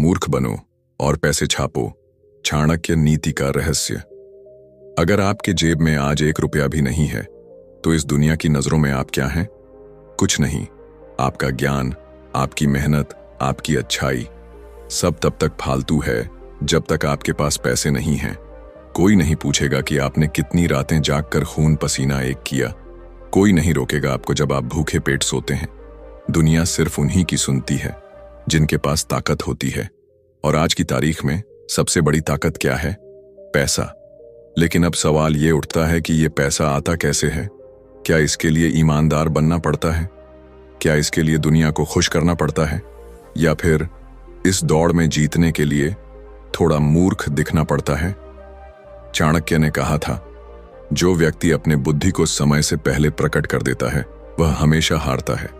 मूर्ख बनो और पैसे छापो, चाणक्य नीति का रहस्य। अगर आपके जेब में आज 1 रुपया भी नहीं है तो इस दुनिया की नजरों में आप क्या हैं? कुछ नहीं। आपका ज्ञान, आपकी मेहनत, आपकी अच्छाई सब तब तक फालतू है जब तक आपके पास पैसे नहीं हैं। कोई नहीं पूछेगा कि आपने कितनी रातें जागकर खून पसीना एक किया। कोई नहीं रोकेगा आपको जब आप भूखे पेट सोते हैं। दुनिया सिर्फ उन्हीं की सुनती है जिनके पास ताकत होती है। और आज की तारीख में सबसे बड़ी ताकत क्या है? पैसा। लेकिन अब सवाल ये उठता है कि ये पैसा आता कैसे है? क्या इसके लिए ईमानदार बनना पड़ता है? क्या इसके लिए दुनिया को खुश करना पड़ता है? या फिर इस दौड़ में जीतने के लिए थोड़ा मूर्ख दिखना पड़ता है? चाणक्य ने कहा था, जो व्यक्ति अपने बुद्धि को समय से पहले प्रकट कर देता है वह हमेशा हारता है।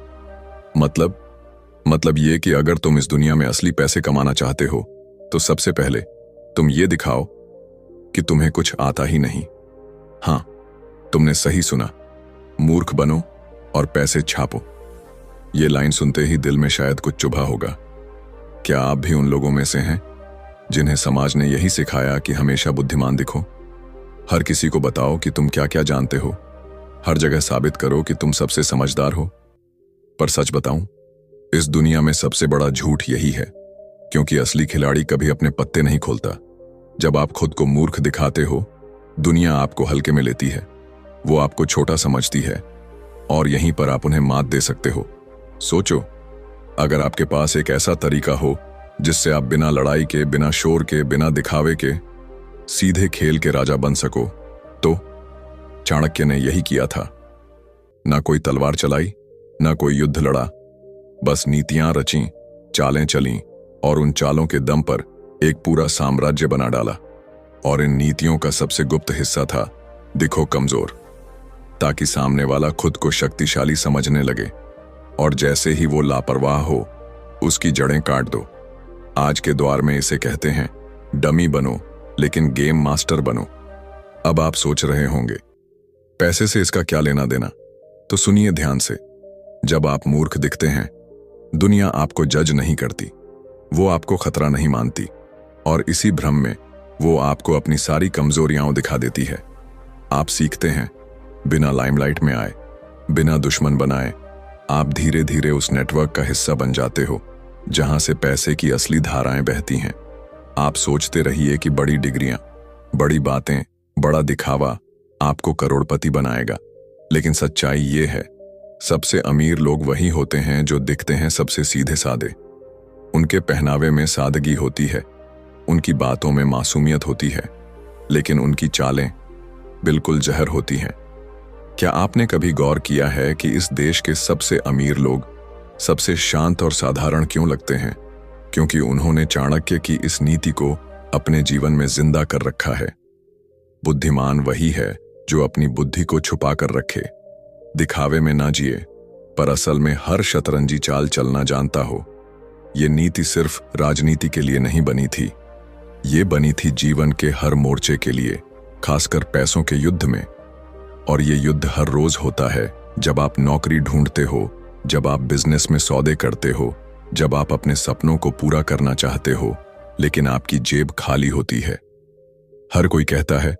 मतलब ये कि अगर तुम इस दुनिया में असली पैसे कमाना चाहते हो तो सबसे पहले तुम ये दिखाओ कि तुम्हें कुछ आता ही नहीं। हां, तुमने सही सुना, मूर्ख बनो और पैसे छापो। ये लाइन सुनते ही दिल में शायद कुछ चुभा होगा। क्या आप भी उन लोगों में से हैं जिन्हें समाज ने यही सिखाया कि हमेशा बुद्धिमान दिखो, हर किसी को बताओ कि तुम क्या क्या जानते हो, हर जगह साबित करो कि तुम सबसे समझदार हो? पर सच बताऊं, इस दुनिया में सबसे बड़ा झूठ यही है, क्योंकि असली खिलाड़ी कभी अपने पत्ते नहीं खोलता। जब आप खुद को मूर्ख दिखाते हो, दुनिया आपको हल्के में लेती है, वो आपको छोटा समझती है और यहीं पर आप उन्हें मात दे सकते हो। सोचो, अगर आपके पास एक ऐसा तरीका हो जिससे आप बिना लड़ाई के, बिना शोर के, बिना दिखावे के सीधे खेल के राजा बन सको, तो चाणक्य ने यही किया था। ना कोई तलवार चलाई, ना कोई युद्ध लड़ा, बस नीतियां रचीं, चालें चलीं और उन चालों के दम पर एक पूरा साम्राज्य बना डाला। और इन नीतियों का सबसे गुप्त हिस्सा था, दिखो कमजोर, ताकि सामने वाला खुद को शक्तिशाली समझने लगे और जैसे ही वो लापरवाह हो उसकी जड़ें काट दो। आज के दौर में इसे कहते हैं डमी बनो लेकिन गेम मास्टर बनो। अब आप सोच रहे होंगे, पैसे से इसका क्या लेना देना? तो सुनिए ध्यान से। जब आप मूर्ख दिखते हैं, दुनिया आपको जज नहीं करती, वो आपको खतरा नहीं मानती और इसी भ्रम में वो आपको अपनी सारी कमजोरियां दिखा देती है। आप सीखते हैं, बिना लाइमलाइट में आए, बिना दुश्मन बनाए, आप धीरे धीरे उस नेटवर्क का हिस्सा बन जाते हो जहां से पैसे की असली धाराएं बहती हैं। आप सोचते रहिए कि बड़ी डिग्रियां, बड़ी बातें, बड़ा दिखावा आपको करोड़पति बनाएगा, लेकिन सच्चाई ये है, सबसे अमीर लोग वही होते हैं जो दिखते हैं सबसे सीधे साधे। उनके पहनावे में सादगी होती है, उनकी बातों में मासूमियत होती है, लेकिन उनकी चालें बिल्कुल जहर होती हैं। क्या आपने कभी गौर किया है कि इस देश के सबसे अमीर लोग सबसे शांत और साधारण क्यों लगते हैं? क्योंकि उन्होंने चाणक्य की इस नीति को अपने जीवन में जिंदा कर रखा है। बुद्धिमान वही है जो अपनी बुद्धि को छुपा कर रखे, दिखावे में ना जिए, पर असल में हर शतरंजी चाल चलना जानता हो। ये नीति सिर्फ राजनीति के लिए नहीं बनी थी, ये बनी थी जीवन के हर मोर्चे के लिए, खासकर पैसों के युद्ध में। और ये युद्ध हर रोज होता है, जब आप नौकरी ढूंढते हो, जब आप बिजनेस में सौदे करते हो, जब आप अपने सपनों को पूरा करना चाहते हो लेकिन आपकी जेब खाली होती है। हर कोई कहता है,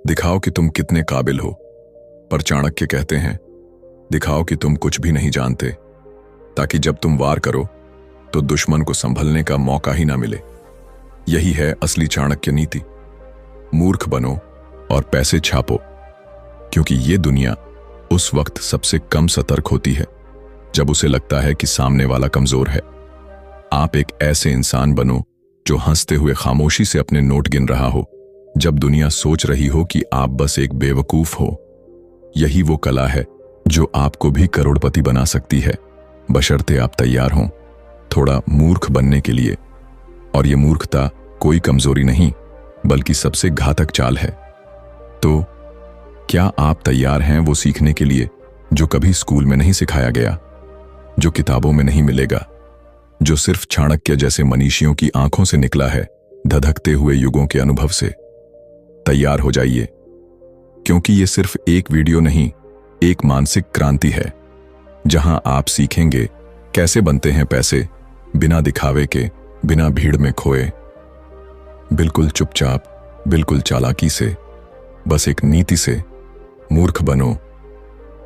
दिखाओ कि तुम कितने काबिल हो, पर चाणक्य कहते हैं, दिखाओ कि तुम कुछ भी नहीं जानते, ताकि जब तुम वार करो तो दुश्मन को संभलने का मौका ही ना मिले। यही है असली चाणक्य नीति। मूर्ख बनो और पैसे छापो, क्योंकि ये दुनिया उस वक्त सबसे कम सतर्क होती है जब उसे लगता है कि सामने वाला कमजोर है। आप एक ऐसे इंसान बनो जो हंसते हुए खामोशी से अपने नोट गिन रहा हो, जब दुनिया सोच रही हो कि आप बस एक बेवकूफ हो। यही वो कला है जो आपको भी करोड़पति बना सकती है, बशर्ते आप तैयार हों थोड़ा मूर्ख बनने के लिए। और ये मूर्खता कोई कमजोरी नहीं, बल्कि सबसे घातक चाल है। तो क्या आप तैयार हैं वो सीखने के लिए जो कभी स्कूल में नहीं सिखाया गया, जो किताबों में नहीं मिलेगा, जो सिर्फ चाणक्य जैसे मनीषियों की आंखों से निकला है, धधकते हुए युगों के अनुभव से? तैयार हो जाइए, क्योंकि ये सिर्फ एक वीडियो नहीं, एक मानसिक क्रांति है, जहां आप सीखेंगे कैसे बनते हैं पैसे बिना दिखावे के, बिना भीड़ में खोए, बिल्कुल चुपचाप, बिल्कुल चालाकी से, बस एक नीति से, मूर्ख बनो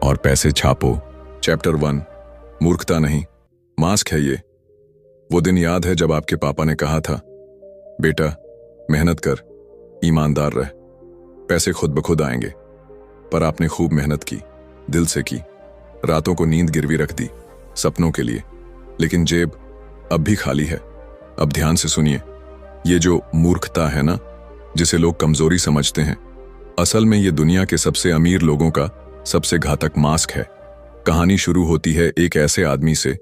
और पैसे छापो। चैप्टर 1, मूर्खता नहीं, मास्क है ये। वो दिन याद है जब आपके पापा ने कहा था, बेटा मेहनत कर, ईमानदार रह, पैसे खुद ब खुद आएंगे। पर आपने खूब मेहनत की, दिल से की, रातों को नींद गिरवी रख दी सपनों के लिए, लेकिन जेब अब भी खाली है। अब ध्यान से सुनिए, ये जो मूर्खता है ना, जिसे लोग कमजोरी समझते हैं, असल में ये दुनिया के सबसे अमीर लोगों का सबसे घातक मास्क है। कहानी शुरू होती है एक ऐसे आदमी से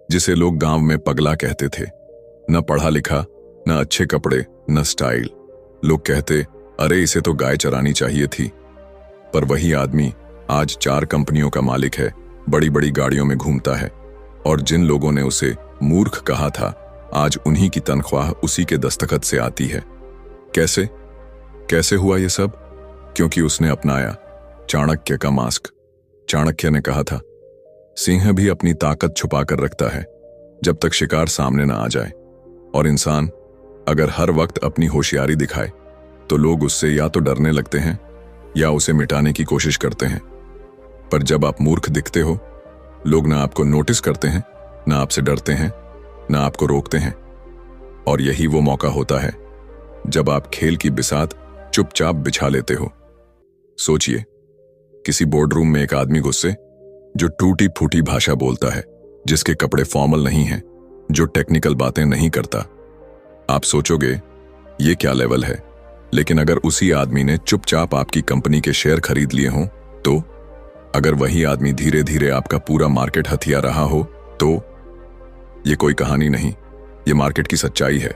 जिसे लोग गांव में पगला कहते थे। न पढ़ा लिखा, न अच्छे कपड़े, न स्टाइल। लोग कहते, अरे इसे तो गाय चरानी चाहिए थी। पर वही आदमी आज 4 कंपनियों का मालिक है, बड़ी बड़ी गाड़ियों में घूमता है, और जिन लोगों ने उसे मूर्ख कहा था, आज उन्हीं की तनख्वाह उसी के दस्तखत से आती है। कैसे कैसे हुआ ये सब? क्योंकि उसने अपनाया चाणक्य का मास्क। चाणक्य ने कहा था, सिंह भी अपनी ताकत छुपा कर रखता है जब तक शिकार सामने न आ जाए, और इंसान अगर हर वक्त अपनी होशियारी दिखाए तो लोग उससे या तो डरने लगते हैं या उसे मिटाने की कोशिश करते हैं। पर जब आप मूर्ख दिखते हो, लोग ना आपको नोटिस करते हैं, ना आपसे डरते हैं, ना आपको रोकते हैं। और यही वो मौका होता है जब आप खेल की बिसात चुपचाप बिछा लेते हो। सोचिए, किसी बोर्डरूम में एक आदमी गुस्से, जो टूटी फूटी भाषा बोलता है, जिसके कपड़े फॉर्मल नहीं हैं, जो टेक्निकल बातें नहीं करता। आप सोचोगे ये क्या लेवल है, लेकिन अगर उसी आदमी ने चुपचाप आपकी कंपनी के शेयर खरीद लिए हों तो? अगर वही आदमी धीरे धीरे आपका पूरा मार्केट हथिया रहा हो तो? ये कोई कहानी नहीं, ये मार्केट की सच्चाई है।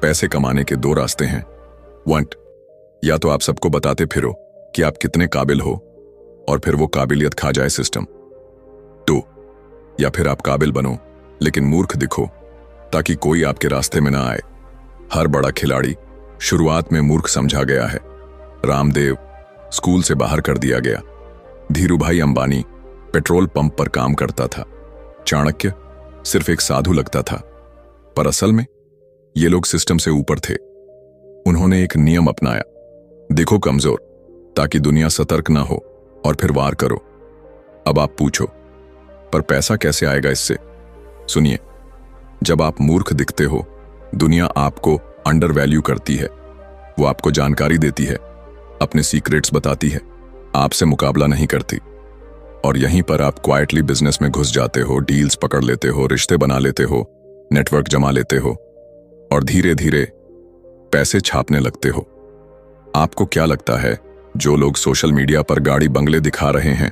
पैसे कमाने के 2 रास्ते हैं। 1, या तो आप सबको बताते फिरो कि आप कितने काबिल हो और फिर वो काबिलियत खा जाए सिस्टम। 2, या फिर आप काबिल बनो लेकिन मूर्ख दिखो ताकि कोई आपके रास्ते में ना आए। हर बड़ा खिलाड़ी शुरुआत में मूर्ख समझा गया है। रामदेव स्कूल से बाहर कर दिया गया। धीरूभाई अंबानी पेट्रोल पंप पर काम करता था। चाणक्य सिर्फ एक साधु लगता था, पर असल में ये लोग सिस्टम से ऊपर थे। उन्होंने एक नियम अपनाया, दिखो कमजोर ताकि दुनिया सतर्क ना हो और फिर वार करो। अब आप पूछो, पर पैसा कैसे आएगा इससे? सुनिए, जब आप मूर्ख दिखते हो, दुनिया आपको अंडर वैल्यू करती है। वो आपको जानकारी देती है, अपने सीक्रेट्स बताती है, आपसे मुकाबला नहीं करती। और यहीं पर आप क्वाइटली बिजनेस में घुस जाते हो, डील्स पकड़ लेते हो, रिश्ते बना लेते हो, नेटवर्क जमा लेते हो और धीरे धीरे पैसे छापने लगते हो। आपको क्या लगता है जो लोग सोशल मीडिया पर गाड़ी बंगले दिखा रहे हैं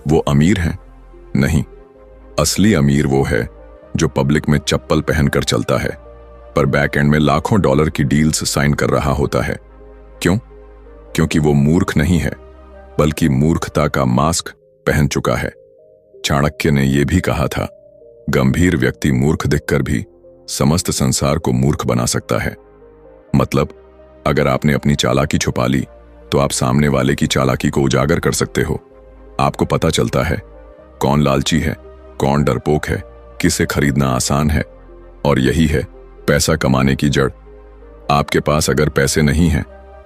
वो अमीर हैं? नहीं, असली अमीर वो है जो पब्लिक में चप्पल पहनकर चलता है पर बैक एंड में लाखों डॉलर की डील्स साइन कर रहा होता है। क्यों? क्योंकि वो मूर्ख नहीं है, बल्कि मूर्खता का मास्क पहन चुका है। चाणक्य ने यह भी कहा था, गंभीर व्यक्ति मूर्ख दिखकर भी समस्त संसार को मूर्ख बना सकता है। मतलब, अगर आपने अपनी चालाकी छुपा ली तो आप सामने वाले की चालाकी को उजागर कर सकते हो। आपको पता चलता है कौन लालची है, कौन डरपोक है, किसे खरीदना आसान है। और यही है पैसा कमाने की जड़। आपके पास अगर पैसे नहीं हैं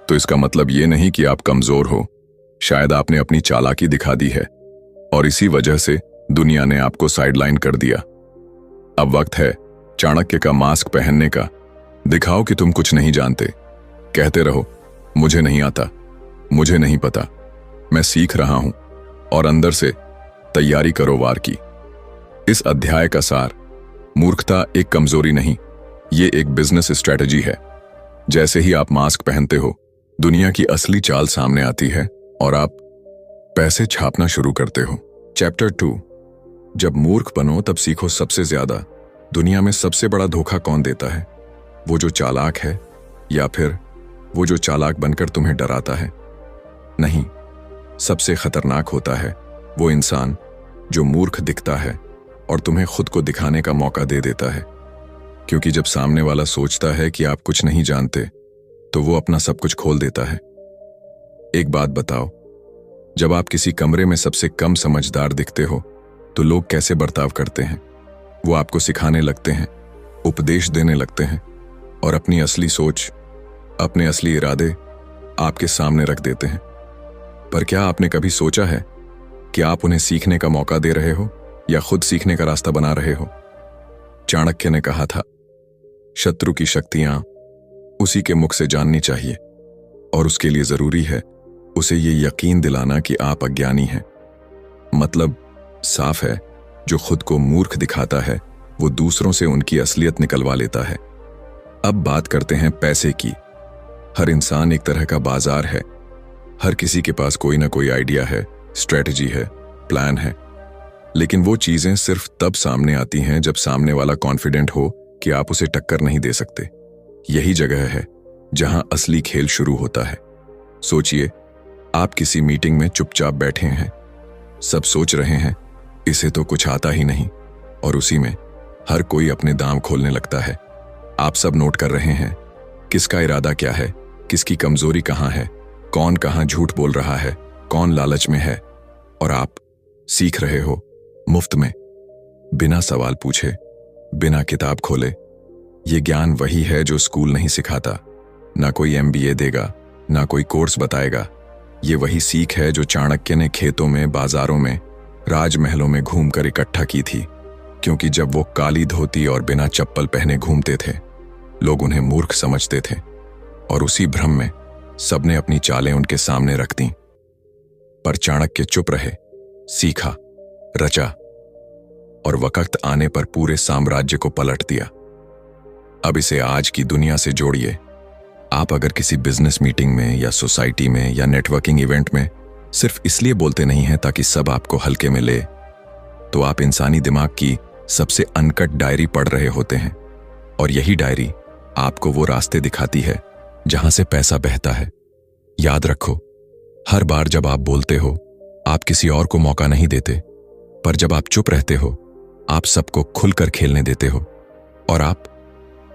तो इसका मतलब ये नहीं कि आप कमजोर हो। शायद आपने अपनी चालाकी दिखा दी है और इसी वजह से दुनिया ने आपको साइडलाइन कर दिया। अब वक्त है चाणक्य का मास्क पहनने का। दिखाओ कि तुम कुछ नहीं जानते। कहते रहो, मुझे नहीं आता, मुझे नहीं पता, मैं सीख रहा हूं, और अंदर से तैयारी करो वार की। इस अध्याय का सार, मूर्खता एक कमजोरी नहीं, ये एक बिजनेस स्ट्रेटजी है। जैसे ही आप मास्क पहनते हो, दुनिया की असली चाल सामने आती है और आप पैसे छापना शुरू करते हो। चैप्टर 2, जब मूर्ख बनो तब सीखो सबसे ज्यादा दुनिया में सबसे बड़ा धोखा कौन देता है? वो जो चालाक है या फिर वो जो चालाक बनकर तुम्हें डराता है? नहीं, सबसे खतरनाक होता है वो इंसान जो मूर्ख दिखता है और तुम्हें खुद को दिखाने का मौका दे देता है। क्योंकि जब सामने वाला सोचता है कि आप कुछ नहीं जानते तो वो अपना सब कुछ खोल देता है। एक बात बताओ, जब आप किसी कमरे में सबसे कम समझदार दिखते हो तो लोग कैसे बर्ताव करते हैं? वो आपको सिखाने लगते हैं, उपदेश देने लगते हैं और अपनी असली सोच, अपने असली इरादे आपके सामने रख देते हैं। पर क्या आपने कभी सोचा है कि आप उन्हें सीखने का मौका दे रहे हो या खुद सीखने का रास्ता बना रहे हो? चाणक्य ने कहा था, शत्रु की शक्तियां उसी के मुख से जाननी चाहिए और उसके लिए जरूरी है उसे ये यकीन दिलाना कि आप अज्ञानी हैं। मतलब साफ है, जो खुद को मूर्ख दिखाता है वो दूसरों से उनकी असलियत निकलवा लेता है। अब बात करते हैं पैसे की। हर इंसान एक तरह का बाजार है। हर किसी के पास कोई ना कोई आइडिया है, स्ट्रेटजी है, प्लान है। लेकिन वो चीजें सिर्फ तब सामने आती हैं जब सामने वाला कॉन्फिडेंट हो कि आप उसे टक्कर नहीं दे सकते। यही जगह है जहां असली खेल शुरू होता है। सोचिए, आप किसी मीटिंग में चुपचाप बैठे हैं, सब सोच रहे हैं इसे तो कुछ आता ही नहीं, और उसी में हर कोई अपने दांव खोलने लगता है। आप सब नोट कर रहे हैं किसका इरादा क्या है, किसकी कमजोरी कहां है, कौन कहां झूठ बोल रहा है, कौन लालच में है, और आप सीख रहे हो मुफ्त में, बिना सवाल पूछे, बिना किताब खोले। ये ज्ञान वही है जो स्कूल नहीं सिखाता, ना कोई MBA देगा, ना कोई कोर्स बताएगा। ये वही सीख है जो चाणक्य ने खेतों में, बाजारों में, राजमहलों में घूमकर इकट्ठा की थी। क्योंकि जब वो काली धोती और बिना चप्पल पहने घूमते थे, लोग उन्हें मूर्ख समझते थे, और उसी भ्रम में सबने अपनी चालें उनके सामने रख दी। पर चाणक्य चुप रहे, सीखा, रचा, और वक्त आने पर पूरे साम्राज्य को पलट दिया। अब इसे आज की दुनिया से जोड़िए। आप अगर किसी बिजनेस मीटिंग में या सोसाइटी में या नेटवर्किंग इवेंट में सिर्फ इसलिए बोलते नहीं हैं ताकि सब आपको हल्के में ले, तो आप इंसानी दिमाग की सबसे अनकट डायरी पढ़ रहे होते हैं। और यही डायरी आपको वो रास्ते दिखाती है जहां से पैसा बहता है। याद रखो, हर बार जब आप बोलते हो, आप किसी और को मौका नहीं देते, पर जब आप चुप रहते हो, आप सबको खुलकर खेलने देते हो, और आप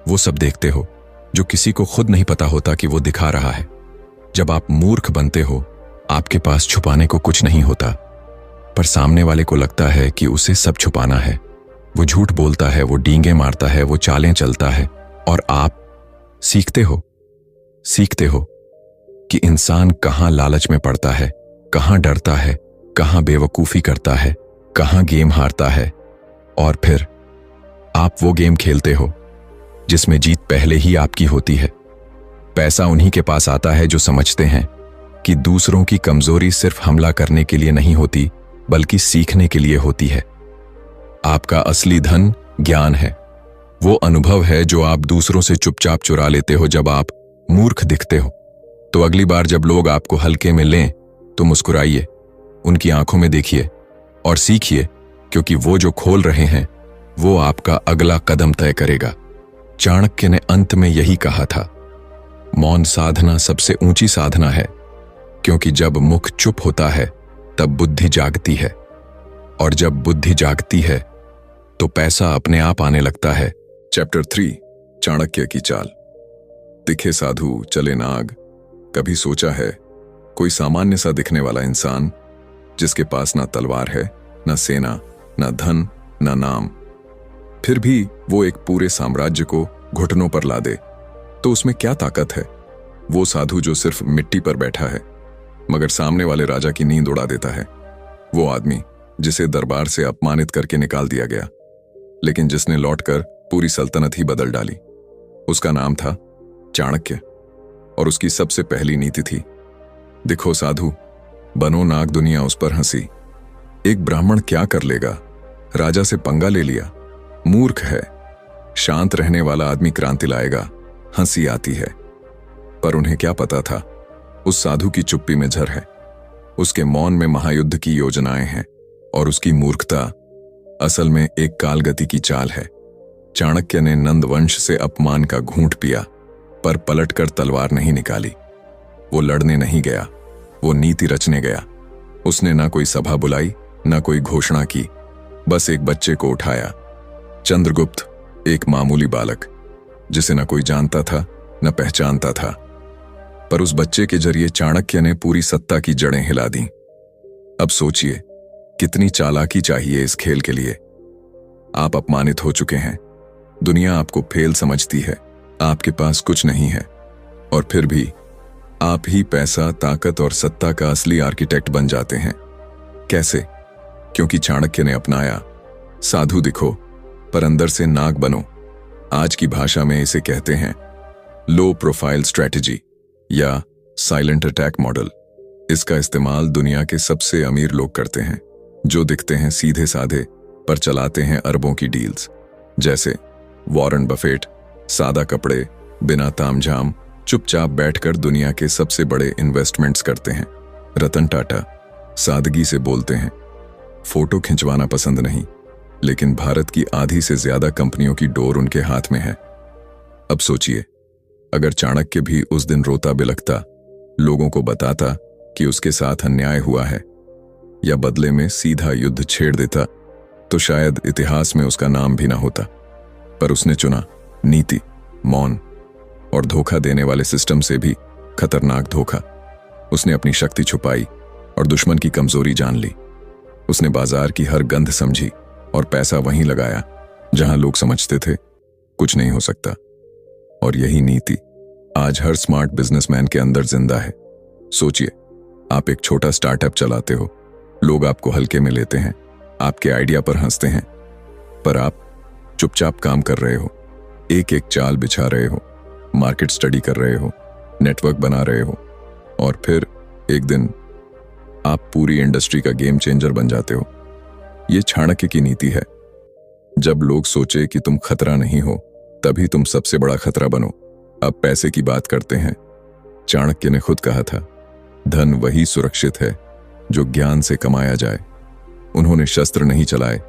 वो सब देखते हो जो किसी को खुद नहीं पता होता कि वो दिखा रहा है। जब आप मूर्ख बनते हो, आपके पास छुपाने को कुछ नहीं होता, पर सामने वाले को लगता है कि उसे सब छुपाना है। वो झूठ बोलता है, वो डींगे मारता है, वो चालें चलता है, और आप सीखते हो कि इंसान कहां लालच में पड़ता है, कहां डरता है, कहां बेवकूफी करता है, कहां गेम हारता है, और फिर आप वो गेम खेलते हो जिसमें जीत पहले ही आपकी होती है। पैसा उन्हीं के पास आता है जो समझते हैं कि दूसरों की कमजोरी सिर्फ हमला करने के लिए नहीं होती, बल्कि सीखने के लिए होती है। आपका असली धन ज्ञान है, वो अनुभव है जो आप दूसरों से चुपचाप चुरा लेते हो जब आप मूर्ख दिखते हो। तो अगली बार जब लोग आपको हल्के में लें, तो मुस्कुराइए, उनकी आंखों में देखिए और सीखिए, क्योंकि वो जो खोल रहे हैं वो आपका अगला कदम तय करेगा। चाणक्य ने अंत में यही कहा था, मौन साधना सबसे ऊंची साधना है, क्योंकि जब मुख चुप होता है तब बुद्धि जागती है, और जब बुद्धि जागती है तो पैसा अपने आप आने लगता है। चैप्टर 3, चाणक्य की चाल। दिखे साधु चले नाग। कभी सोचा है कोई सामान्य सा दिखने वाला इंसान जिसके पास ना तलवार है, ना सेना, ना धन, ना नाम, फिर भी वो एक पूरे साम्राज्य को घुटनों पर ला दे, तो उसमें क्या ताकत है? वो साधु जो सिर्फ मिट्टी पर बैठा है मगर सामने वाले राजा की नींद उड़ा देता है। वो आदमी जिसे दरबार से अपमानित करके निकाल दिया गया, लेकिन जिसने लौटकर पूरी सल्तनत ही बदल डाली। उसका नाम था चाणक्य, और उसकी सबसे पहली नीति थी, दिखो साधु, बनो नाग, दुनिया उस पर हंसी। एक ब्राह्मण क्या कर लेगा? राजा से पंगा ले लिया, मूर्ख है। शांत रहने वाला आदमी क्रांति लाएगा, हंसी आती है। पर उन्हें क्या पता था, उस साधु की चुप्पी में झर है, उसके मौन में महायुद्ध की योजनाएं हैं, और उसकी मूर्खता असल में एक कालगति की चाल है। चाणक्य ने नंदवंश से अपमान का घूंट पिया, पर पलटकर तलवार नहीं निकाली। वो लड़ने नहीं गया, वो नीति रचने गया। उसने ना कोई सभा बुलाई, ना कोई घोषणा की, बस एक बच्चे को उठाया, चंद्रगुप्त, एक मामूली बालक जिसे न कोई जानता था न पहचानता था, पर उस बच्चे के जरिए चाणक्य ने पूरी सत्ता की जड़ें हिला दी। अब सोचिए कितनी चालाकी चाहिए इस खेल के लिए। आप अपमानित हो चुके हैं, दुनिया आपको फेल समझती है, आपके पास कुछ नहीं है, और फिर भी आप ही पैसा, ताकत और सत्ता का असली आर्किटेक्ट बन जाते हैं। कैसे? क्योंकि चाणक्य ने अपनाया साधु दिखो पर अंदर से नाग बनो। आज की भाषा में इसे कहते हैं लो प्रोफाइल स्ट्रेटजी या साइलेंट अटैक मॉडल। इसका इस्तेमाल दुनिया के सबसे अमीर लोग करते हैं, जो दिखते हैं सीधे साधे पर चलाते हैं अरबों की डील्स। जैसे वॉरेन बफेट, सादा कपड़े, बिना तामझाम, चुपचाप बैठकर दुनिया के सबसे बड़े इन्वेस्टमेंट्स करते हैं। रतन टाटा सादगी से बोलते हैं, फोटो खिंचवाना पसंद नहीं, लेकिन भारत की आधी से ज्यादा कंपनियों की डोर उनके हाथ में है। अब सोचिए, अगर चाणक्य भी उस दिन रोता बिलखता, लोगों को बताता कि उसके साथ अन्याय हुआ है, या बदले में सीधा युद्ध छेड़ देता, तो शायद इतिहास में उसका नाम भी ना होता। पर उसने चुना नीति, मौन और धोखा देने वाले सिस्टम से भी खतरनाक धोखा। उसने अपनी शक्ति छुपाई और दुश्मन की कमजोरी जान ली। उसने बाजार की हर गंध समझी और पैसा वहीं लगाया जहां लोग समझते थे कुछ नहीं हो सकता। और यही नीति आज हर स्मार्ट बिजनेसमैन के अंदर जिंदा है। सोचिए, आप एक छोटा स्टार्टअप चलाते हो, लोग आपको हल्के में लेते हैं, आपके आइडिया पर हंसते हैं, पर आप चुपचाप काम कर रहे हो, एक एक चाल बिछा रहे हो, मार्केट स्टडी कर रहे हो, नेटवर्क बना रहे हो, और फिर एक दिन आप पूरी इंडस्ट्री का गेम चेंजर बन जाते हो। ये चाणक्य की नीति है। जब लोग सोचे कि तुम खतरा नहीं हो, तभी तुम सबसे बड़ा खतरा बनो। अब पैसे की बात करते हैं। चाणक्य ने खुद कहा था, धन वही सुरक्षित है जो ज्ञान से कमाया जाए। उन्होंने शस्त्र नहीं चलाए,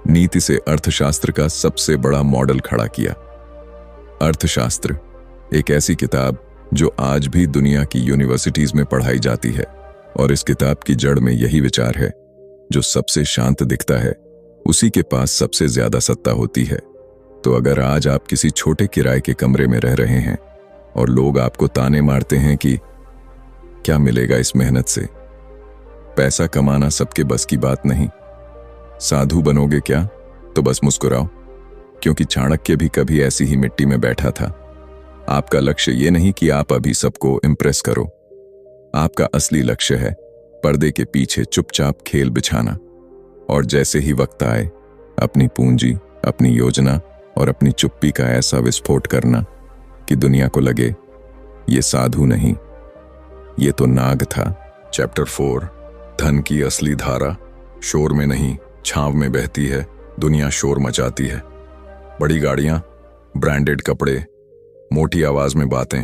नीति से अर्थशास्त्र का सबसे बड़ा मॉडल खड़ा किया। अर्थशास्त्र एक ऐसी किताब जो आज भी दुनिया की यूनिवर्सिटीज में पढ़ाई जाती है, और इस किताब की जड़ में यही विचार है, जो सबसे शांत दिखता है उसी के पास सबसे ज्यादा सत्ता होती है। तो अगर आज आप किसी छोटे किराए के कमरे में रह रहे हैं और लोग आपको ताने मारते हैं कि क्या मिलेगा इस मेहनत से, पैसा कमाना सबके बस की बात नहीं, साधु बनोगे क्या, तो बस मुस्कुराओ, क्योंकि चाणक्य भी कभी ऐसी ही मिट्टी में बैठा था। आपका लक्ष्य ये नहीं कि आप अभी सबको इम्प्रेस करो, आपका असली लक्ष्य है पर्दे के पीछे चुपचाप खेल बिछाना, और जैसे ही वक्त आए अपनी पूंजी, अपनी योजना और अपनी चुप्पी का ऐसा विस्फोट करना कि दुनिया को लगे ये साधु नहीं, ये तो नाग था। चैप्टर 4, धन की असली धारा। शोर में नहीं, छांव में बहती है। दुनिया शोर मचाती है, बड़ी गाड़ियां, ब्रांडेड कपड़े, मोटी आवाज में बातें,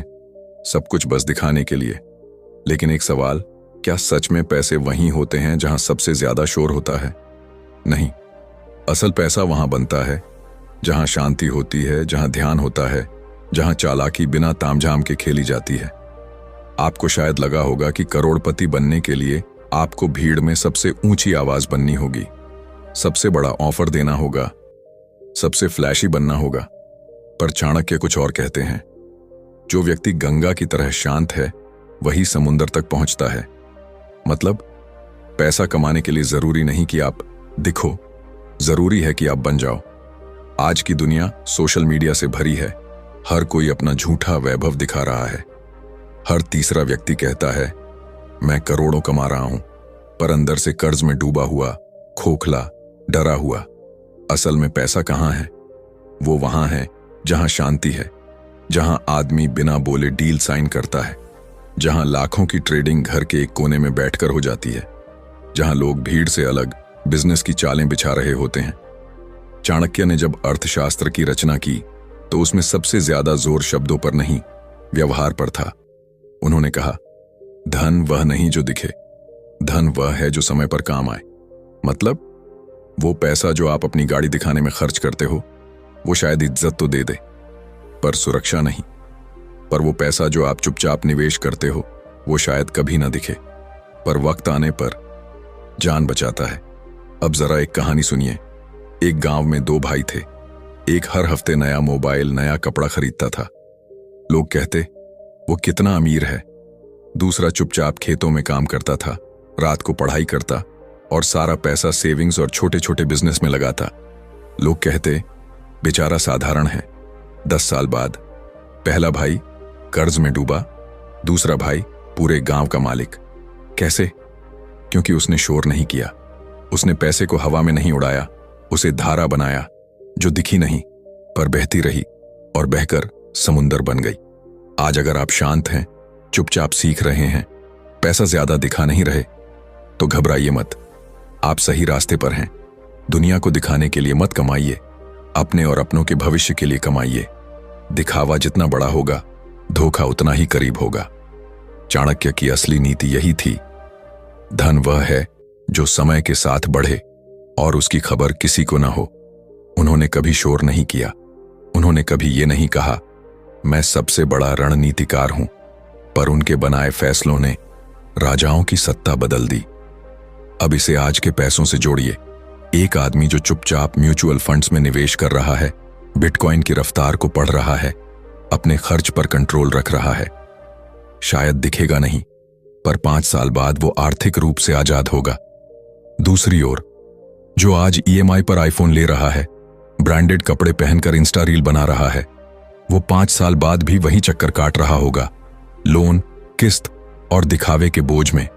सब कुछ बस दिखाने के लिए। लेकिन एक सवाल, क्या सच में पैसे वहीं होते हैं जहां सबसे ज्यादा शोर होता है? नहीं, असल पैसा वहां बनता है जहां शांति होती है, जहां ध्यान होता है, जहां चालाकी बिना तामझाम के खेली जाती है। आपको शायद लगा होगा कि करोड़पति बनने के लिए आपको भीड़ में सबसे ऊंची आवाज बननी होगी, सबसे बड़ा ऑफर देना होगा, सबसे फ्लैशी बनना होगा। पर चाणक्य कुछ और कहते हैं, जो व्यक्ति गंगा की तरह शांत है वही समुंदर तक पहुंचता है। मतलब पैसा कमाने के लिए जरूरी नहीं कि आप दिखो, जरूरी है कि आप बन जाओ। आज की दुनिया सोशल मीडिया से भरी है, हर कोई अपना झूठा वैभव दिखा रहा है। हर तीसरा व्यक्ति कहता है मैं करोड़ों कमा रहा हूं, पर अंदर से कर्ज में डूबा हुआ, खोखला, डरा हुआ। असल में पैसा कहां है? वो वहां है जहां शांति है, जहां आदमी बिना बोले डील साइन करता है, जहां लाखों की ट्रेडिंग घर के एक कोने में बैठकर हो जाती है, जहां लोग भीड़ से अलग बिजनेस की चालें बिछा रहे होते हैं। चाणक्य ने जब अर्थशास्त्र की रचना की तो उसमें सबसे ज्यादा जोर शब्दों पर नहीं, व्यवहार पर था। उन्होंने कहा, धन वह नहीं जो दिखे, धन वह है जो समय पर काम आए। मतलब वो पैसा जो आप अपनी गाड़ी दिखाने में खर्च करते हो, वो शायद इज्जत तो दे दे, पर सुरक्षा नहीं। पर वो पैसा जो आप चुपचाप निवेश करते हो, वो शायद कभी ना दिखे, पर वक्त आने पर जान बचाता है। अब जरा एक कहानी सुनिए। एक गांव में 2 भाई थे। एक हर हफ्ते नया मोबाइल, नया कपड़ा खरीदता था। लोग कहते वो कितना अमीर है। दूसरा चुपचाप खेतों में काम करता था, रात को पढ़ाई करता और सारा पैसा सेविंग्स और छोटे छोटे बिजनेस में लगाता। लोग कहते बेचारा साधारण है। 10 साल बाद पहला भाई कर्ज में डूबा, दूसरा भाई पूरे गांव का मालिक। कैसे? क्योंकि उसने शोर नहीं किया, उसने पैसे को हवा में नहीं उड़ाया, उसे धारा बनाया जो दिखी नहीं पर बहती रही और बहकर समुंदर बन गई। आज अगर आप शांत हैं, चुपचाप सीख रहे हैं, पैसा ज्यादा दिखा नहीं रहे, तो घबराइए मत, आप सही रास्ते पर हैं। दुनिया को दिखाने के लिए मत कमाइए, अपने और अपनों के भविष्य के लिए कमाइए। दिखावा जितना बड़ा होगा, धोखा उतना ही करीब होगा। चाणक्य की असली नीति यही थी। धन वह है जो समय के साथ बढ़े और उसकी खबर किसी को ना हो। उन्होंने कभी शोर नहीं किया, उन्होंने कभी ये नहीं कहा मैं सबसे बड़ा रणनीतिकार हूं, पर उनके बनाए फैसलों ने राजाओं की सत्ता बदल दी। अब इसे आज के पैसों से जोड़िए। एक आदमी जो चुपचाप म्यूचुअल फंड्स में निवेश कर रहा है, बिटकॉइन की रफ्तार को पढ़ रहा है, अपने खर्च पर कंट्रोल रख रहा है, शायद दिखेगा नहीं, पर 5 साल बाद वो आर्थिक रूप से आजाद होगा। दूसरी ओर जो आज ईएमआई पर आईफोन ले रहा है, ब्रांडेड कपड़े पहनकर इंस्टा रील बना रहा है, वो 5 साल बाद भी वही चक्कर काट रहा होगा, लोन, किस्त और दिखावे के बोझ में।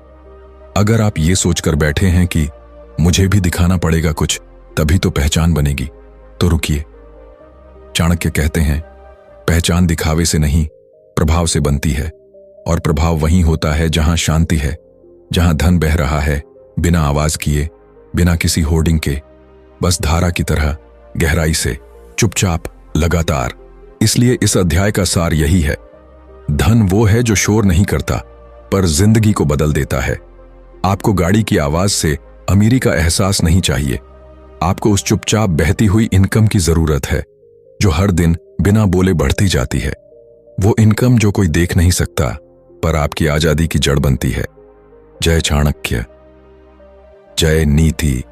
अगर आप ये सोचकर बैठे हैं कि मुझे भी दिखाना पड़ेगा कुछ, तभी तो पहचान बनेगी, तो रुकिए। चाणक्य कहते हैं पहचान दिखावे से नहीं, प्रभाव से बनती है, और प्रभाव वहीं होता है जहां शांति है, जहां धन बह रहा है, बिना आवाज किए, बिना किसी होर्डिंग के, बस धारा की तरह गहराई से, चुपचाप, लगातार। इसलिए इस अध्याय का सार यही है, धन वो है जो शोर नहीं करता पर जिंदगी को बदल देता है। आपको गाड़ी की आवाज से अमीरी का एहसास नहीं चाहिए, आपको उस चुपचाप बहती हुई इनकम की जरूरत है जो हर दिन बिना बोले बढ़ती जाती है। वो इनकम जो कोई देख नहीं सकता पर आपकी आजादी की जड़ बनती है। जय चाणक्य, जय नीति।